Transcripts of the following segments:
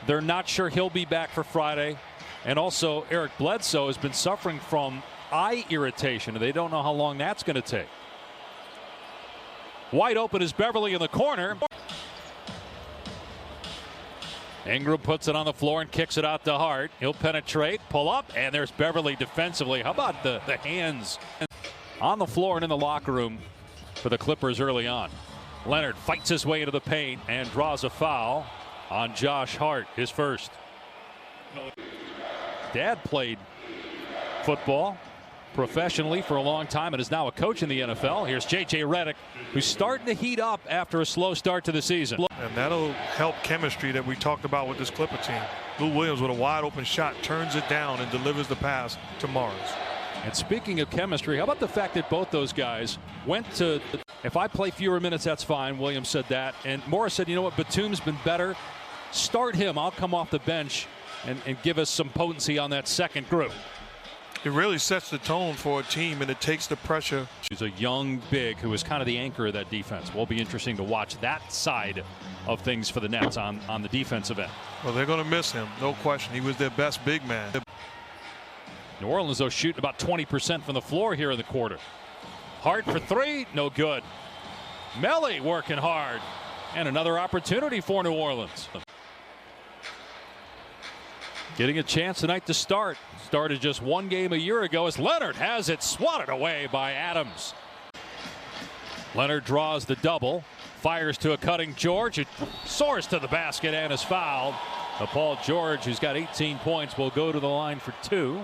They're not sure he'll be back for Friday. And also, Eric Bledsoe has been suffering from eye irritation. They don't know how long that's going to take. Wide open is Beverly in the corner. Ingram puts it on the floor and kicks it out to Hart. He'll penetrate, pull up, and there's Beverly defensively. How about the hands on the floor and in the locker room for the Clippers early on. Leonard fights his way into the paint and draws a foul on Josh Hart, his first. Dad played football professionally for a long time and is now a coach in the NFL. Here's J.J. Redick, who's starting to heat up after a slow start to the season. And that'll help chemistry that we talked about with this Clipper team. Lou Williams with a wide open shot turns it down and delivers the pass to Morris. And speaking of chemistry, how about the fact that both those guys went to, if I play fewer minutes, that's fine. Williams said that. And Morris said, you know what, Batum's been better. Start him. I'll come off the bench and give us some potency on that second group. It really sets the tone for a team, and it takes the pressure. He's a young big who is kind of the anchor of that defense. Will be interesting to watch that side of things for the Nets on the defensive end. Well, they're going to miss him, no question. He was their best big man. New Orleans, though, shooting about 20% from the floor here in the quarter. Hart for three, no good. Melly working hard, and another opportunity for New Orleans. Getting a chance tonight to start. Started just one game a year ago as Leonard has it swatted away by Adams. Leonard draws the double, fires to a cutting George, who soars to the basket and is fouled. Paul George, who's got 18 points, will go to the line for two.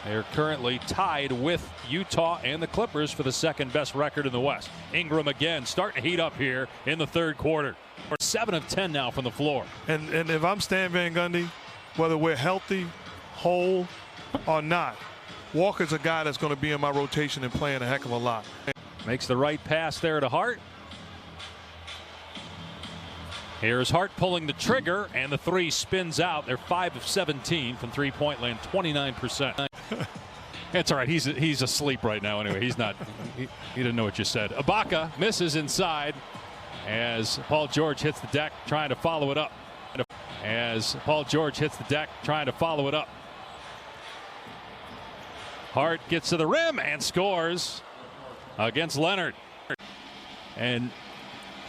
They're currently tied with Utah and the Clippers for the second best record in the West. Ingram again starting to heat up here in the third quarter. 7 of 10 now from the floor. And if I'm Stan Van Gundy, whether we're healthy, whole, or not, Walker's a guy that's going to be in my rotation and playing a heck of a lot. Makes the right pass there to Hart. Here's Hart pulling the trigger, and the three spins out. They're 5 of 17 from three-point land, 29%. It's all right. He's asleep right now anyway. He's not. He didn't know what you said. Ibaka misses inside as Paul George hits the deck trying to follow it up. Hart gets to the rim and scores against Leonard. And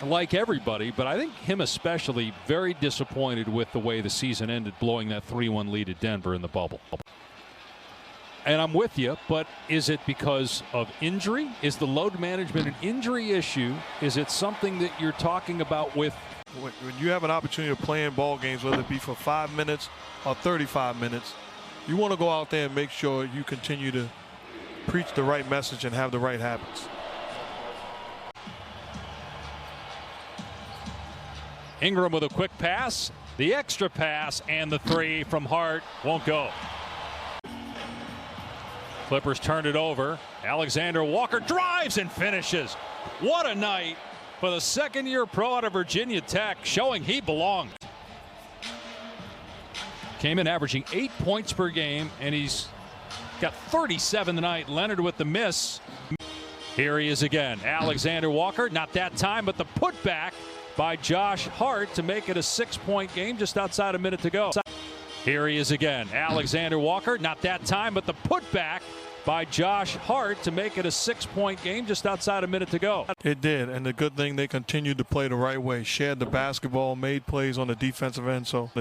like everybody, but I think him especially, very disappointed with the way the season ended, blowing that 3-1 lead at Denver in the bubble. And I'm with you, but is it because of injury? Is the load management an injury issue? Is it something that you're talking about with? When you have an opportunity to play in ball games, whether it be for 5 minutes or 35 minutes, you want to go out there and make sure you continue to preach the right message and have the right habits. Ingram with a quick pass, the extra pass, and the three from Hart won't go. Clippers turned it over. Alexander Walker drives and finishes. What a night for the second-year pro out of Virginia Tech, showing he belonged. Came in averaging 8 points per game, and he's got 37 tonight. Leonard with the miss. Here he is again. Alexander Walker, not that time, but the putback by Josh Hart to make it a 6-point game just outside a minute to go. Here he is again. Alexander Walker, not that time, but the putback by Josh Hart to make it a 6-point game just outside a minute to go. It did, and the good thing, they continued to play the right way. Shared the basketball, made plays on the defensive end. So